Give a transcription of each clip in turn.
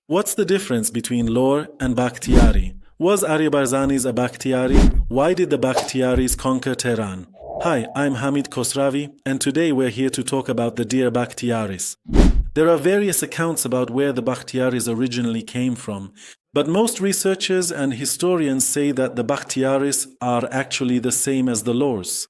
What's the difference between Lor and Bakhtiari? Was Ari Barzani's a Bakhtiari? Why did the Bakhtiaris conquer Tehran? Hi, I'm Hamid Khosravi, and today we're here to talk about the dear Bakhtiaris. There are various accounts about where the Bakhtiaris originally came from, but most researchers and historians say that the Bakhtiaris are actually the same as the Lors.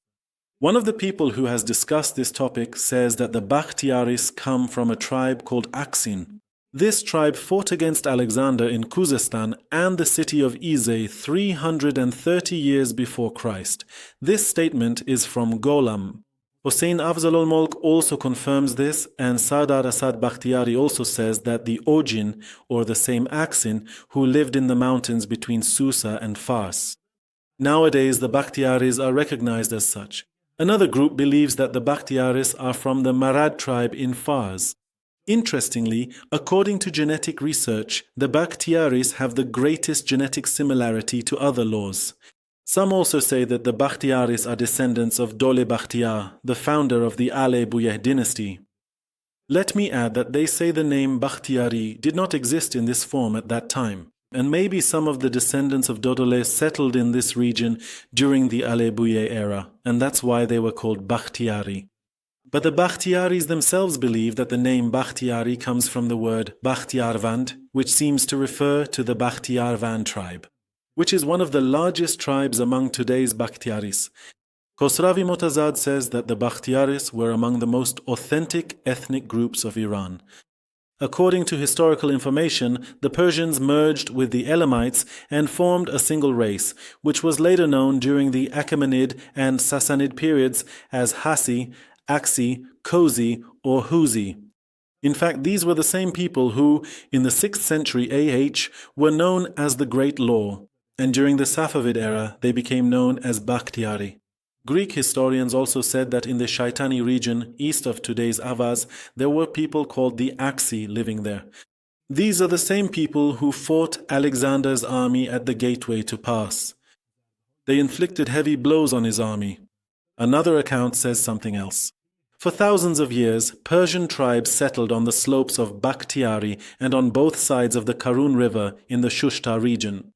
One of the people who has discussed this topic says that the Bakhtiaris come from a tribe called Aksin. This tribe fought against Alexander in Khuzestan and the city of Izeh 330 years before Christ. This statement is from Golam. Hossein Afzalul Mulk also confirms this, and Sardar Asad Bakhtiari also says that the Ojin, or the same Aksin, who lived in the mountains between Susa and Fars. Nowadays, the Bakhtiaris are recognized as such. Another group believes that the Bakhtiaris are from the Marad tribe in Fars. Interestingly, according to genetic research, the Bakhtiaris have the greatest genetic similarity to other Lors. Some also say that the Bakhtiaris are descendants of Dole Bakhtiar, the founder of the Ale Buyeh dynasty. Let me add that they say the name Bakhtiari did not exist in this form at that time, and maybe some of the descendants of Dodole settled in this region during the Ale Buyeh era, and that's why they were called Bakhtiari. But the Bakhtiaris themselves believe that the name Bakhtiari comes from the word Bakhtiarvand, which seems to refer to the Bakhtiarvan tribe, which is one of the largest tribes among today's Bakhtiaris. Khosravi Motazad says that the Bakhtiaris were among the most authentic ethnic groups of Iran. According to historical information, the Persians merged with the Elamites and formed a single race, which was later known during the Achaemenid and Sassanid periods as Hassi, Aksi, Kozi, or Huzi. In fact, these were the same people who, in the 6th century AH, were known as the Great Law, and during the Safavid era they became known as Bakhtiari. Greek historians also said that in the Shaitani region, east of today's Avaz, there were people called the Aksi living there. These are the same people who fought Alexander's army at the gateway to Pars. They inflicted heavy blows on his army. Another account says something else. For thousands of years, Persian tribes settled on the slopes of Bakhtiari and on both sides of the Karun River in the Shushtar region.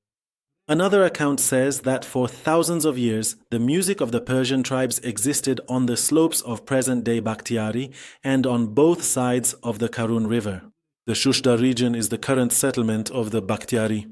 Another account says that for thousands of years, the music of the Persian tribes existed on the slopes of present-day Bakhtiari and on both sides of the Karun River. The Shushtar region is the current settlement of the Bakhtiari.